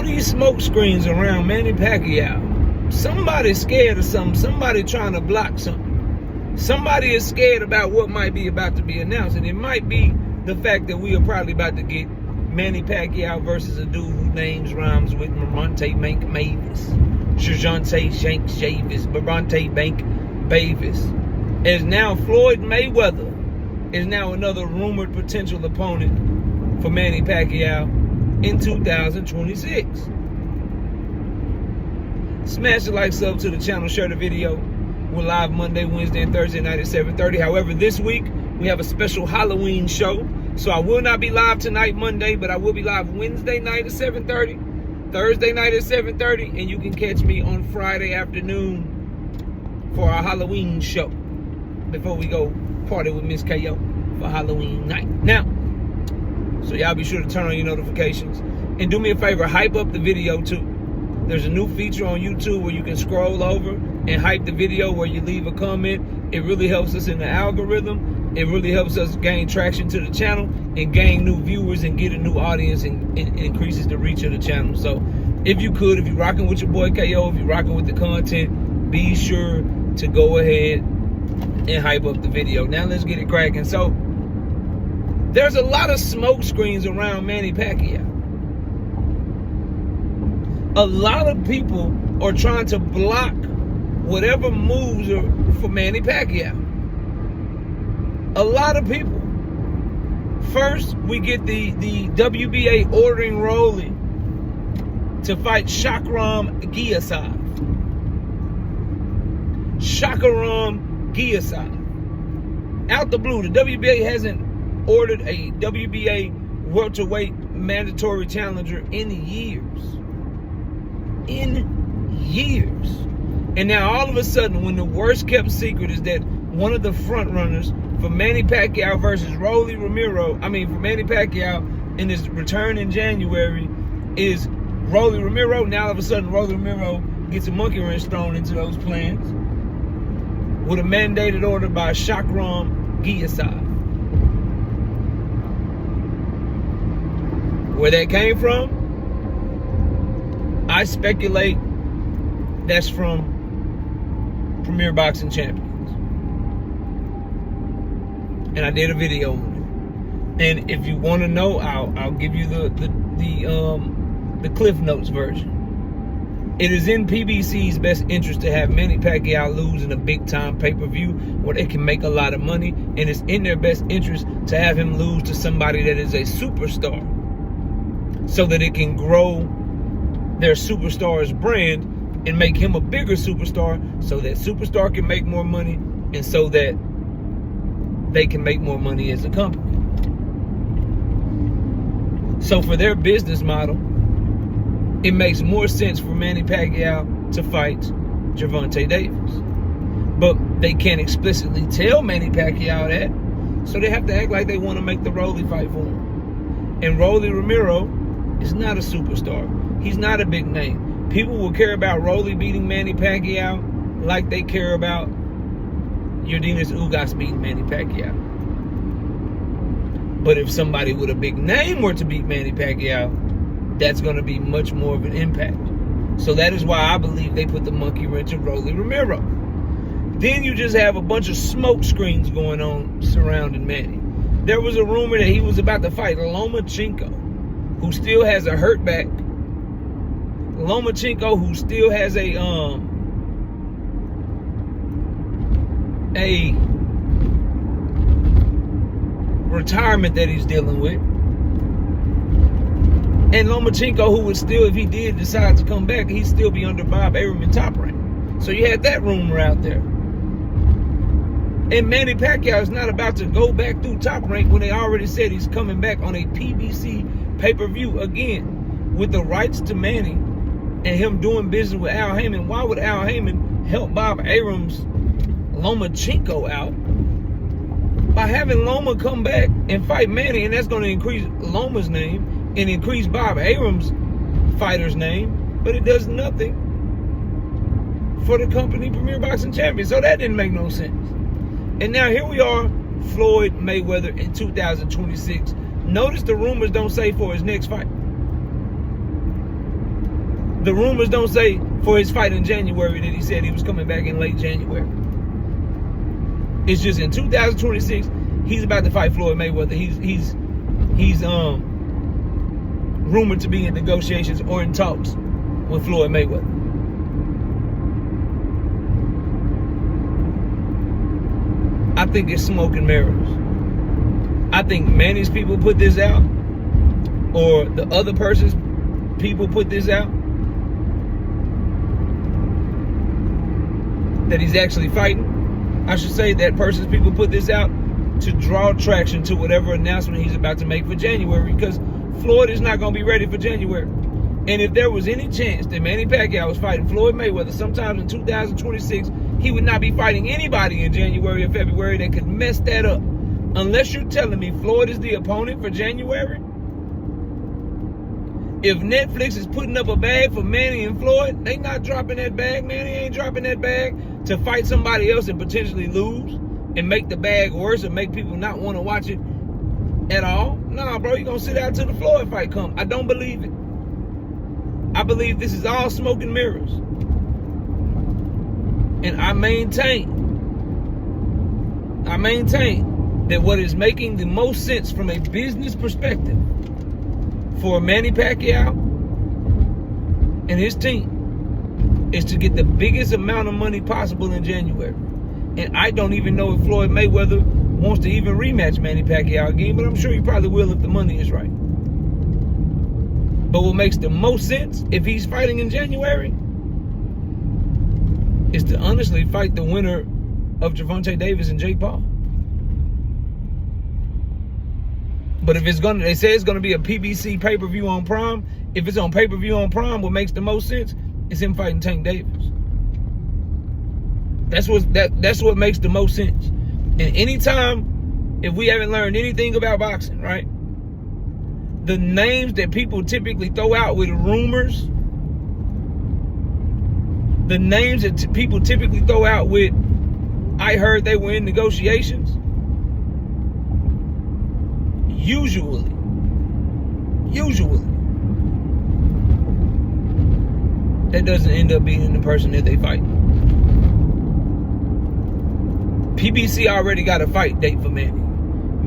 all these smoke screens around Manny Pacquiao. Somebody's scared of something. Somebody trying to block something. Somebody is scared about what might be about to be announced. And it might be the fact that we are probably about to get Manny Pacquiao versus a dude whose names rhymes with Gervonta Bank Mavis. Gervonta Shanks Javis. Gervonta Bank Bavis. As now Floyd Mayweather is now another rumored potential opponent for Manny Pacquiao in 2026. Smash the like, sub to the channel, share the video. We're live Monday, Wednesday, and Thursday night at 7:30. However, this week we have a special Halloween show. So I will not be live tonight, Monday, but I will be live Wednesday night at 7:30, Thursday night at 7:30, and you can catch me on Friday afternoon for our Halloween show before we go party with Miss KO for Halloween night. Now, so y'all be sure to turn on your notifications. And do me a favor, hype up the video too. There's a new feature on YouTube where you can scroll over and hype the video where you leave a comment. It really helps us in the algorithm. It really helps us gain traction to the channel and gain new viewers and get a new audience and increases the reach of the channel. So if you could, if you're rocking with your boy KO, if you're rocking with the content, be sure to go ahead and hype up the video. Now let's get it cracking. So there's a lot of smoke screens around Manny Pacquiao. A lot of people are trying to block whatever moves are for Manny Pacquiao. A lot of people. First, we get the WBA ordering Rolly to fight Shakram Giyasov. Shakram Giyasov. Out the blue, the WBA hasn't ordered a WBA welterweight mandatory challenger in years. And now all of a sudden, when the worst kept secret is that one of the front runners for Manny Pacquiao versus Rolly Romero, for Manny Pacquiao in his return in January is Rolly Romero. Now all of a sudden, Rolly Romero gets a monkey wrench thrown into those plans with a mandated order by Shakram Giyasov. Where that came from, I speculate that's from Premier Boxing Champions. And I did a video on it. And if you want to know, I'll give you the Cliff Notes version. It is in PBC's best interest to have Manny Pacquiao lose in a big time pay-per-view where they can make a lot of money, and it's in their best interest to have him lose to somebody that is a superstar, so that it can grow their superstar's brand and make him a bigger superstar, so that superstar can make more money and so that they can make more money as a company. So for their business model, it makes more sense for Manny Pacquiao to fight Gervonta Davis. But they can't explicitly tell Manny Pacquiao that, so they have to act like they want to make the Rolly fight for him. And Rolly Romero is not a superstar. He's not a big name. People will care about Rolly beating Manny Pacquiao like they care about Yordenis Ugas beating Manny Pacquiao. But if somebody with a big name were to beat Manny Pacquiao, that's going to be much more of an impact. So that is why I believe they put the monkey wrench of Rolly Romero. Then you just have a bunch of smoke screens going on surrounding Manny. There was a rumor that he was about to fight Lomachenko, who still has a hurt back. Lomachenko, who still has a retirement that he's dealing with. And Lomachenko, who would still, if he did decide to come back, he'd still be under Bob Arum in Top Rank. So you had that rumor out there. And Manny Pacquiao is not about to go back through Top Rank when they already said he's coming back on a PBC pay-per-view again with the rights to Manny and him doing business with Al Heyman. Why would Al Heyman help Bob Arum's Lomachenko out by having Loma come back and fight Manny? And that's going to increase Loma's name and increase Bob Arum's fighter's name, but it does nothing for the company Premier Boxing Champions. So that didn't make no sense. And now here we are, Floyd Mayweather in 2026. Notice the rumors don't say for his next fight. The rumors don't say for his fight in January that he said he was coming back in late January. It's just in 2026, he's about to fight Floyd Mayweather. He's rumored to be in negotiations or in talks with Floyd Mayweather. I think it's smoke and mirrors. I think Manny's people put this out, or the other person's people put this out, that he's actually fighting. I should say that person's people put this out to draw traction to whatever announcement he's about to make for January, because Floyd is not going to be ready for January. And if there was any chance that Manny Pacquiao was fighting Floyd Mayweather sometime in 2026, he would not be fighting anybody in January or February that could mess that up. Unless you're telling me Floyd is the opponent for January. If Netflix is putting up a bag for Manny and Floyd, they not dropping that bag. Manny ain't dropping that bag to fight somebody else and potentially lose and make the bag worse and make people not want to watch it at all. Nah, bro, you're going to sit out till the Floyd fight come. I don't believe it. I believe this is all smoke and mirrors. And I maintain that what is making the most sense from a business perspective for Manny Pacquiao and his team is to get the biggest amount of money possible in January. And I don't even know if Floyd Mayweather wants to even rematch Manny Pacquiao again, but I'm sure he probably will if the money is right. But what makes the most sense if he's fighting in January is to honestly fight the winner of Gervonta Davis and Jake Paul. But if it's gonna, they say it's gonna be a PBC pay-per-view on Prime. If it's on pay-per-view on Prime, what makes the most sense is him fighting Tank Davis. That's what makes the most sense. And anytime, if we haven't learned anything about boxing, right? The names that people typically throw out with rumors, the names that people typically throw out with, I heard they were in negotiations, usually, that doesn't end up being the person that they fight. PBC already got a fight date for Manny.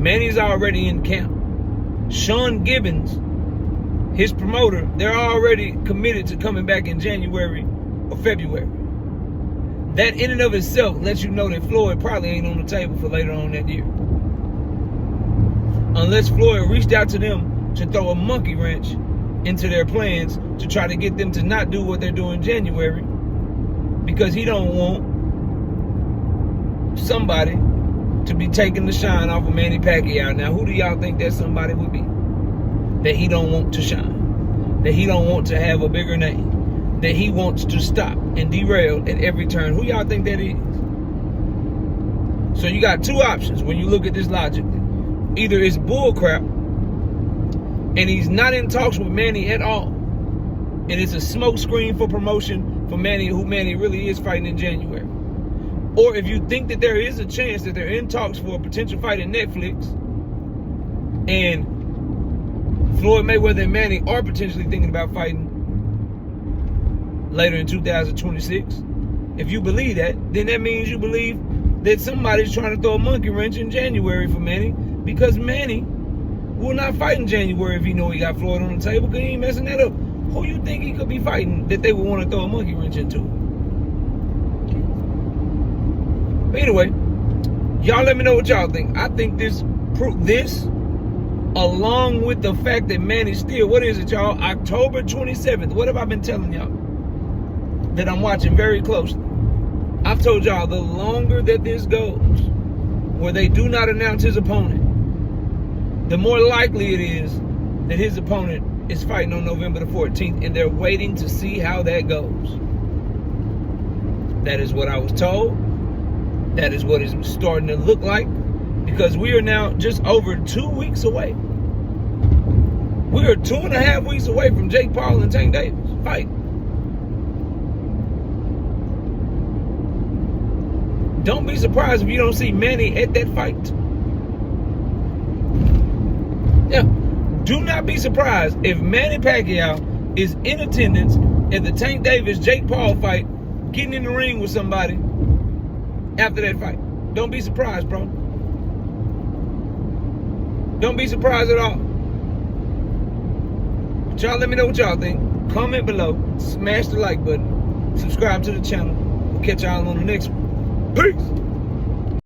Manny's already in camp. Sean Gibbons, his promoter, they're already committed to coming back in January or February. That in and of itself lets you know that Floyd probably ain't on the table for later on that year. Unless Floyd reached out to them to throw a monkey wrench into their plans to try to get them to not do what they're doing in January, because he don't want somebody to be taking the shine off of Manny Pacquiao. Now, who do y'all think that somebody would be that he don't want to shine, that he don't want to have a bigger name, that he wants to stop and derail at every turn? Who y'all think that is? So you got two options when you look at this logically. Either it's bullcrap and he's not in talks with Manny at all, and it's a smokescreen for promotion for Manny, who Manny really is fighting in January. Or if you think that there is a chance that they're in talks for a potential fight in Netflix, and Floyd Mayweather and Manny are potentially thinking about fighting later in 2026, if you believe that, then that means you believe that somebody's trying to throw a monkey wrench in January for Manny, because Manny will not fight in January if he know he got Floyd on the table, because he ain't messing that up. Who you think he could be fighting that they would want to throw a monkey wrench into? But anyway, y'all let me know what y'all think. I think this, along with the fact that Manny still, what is it, y'all? October 27th. What have I been telling y'all? That I'm watching very closely. I've told y'all the longer that this goes, where they do not announce his opponent, the more likely it is that his opponent is fighting on November the 14th, and they're waiting to see how that goes. That is what I was told. That is what it's starting to look like, because we are now just over 2 weeks away. We are 2.5 weeks away from Jake Paul and Tank Davis fight. Don't be surprised if you don't see Manny at that fight. Yeah. Do not be surprised if Manny Pacquiao is in attendance at the Tank Davis Jake Paul fight, getting in the ring with somebody after that fight. Don't be surprised, bro. Don't be surprised at all. But y'all let me know what y'all think. Comment below. Smash the like button. Subscribe to the channel. We'll catch y'all on the next one. Peace.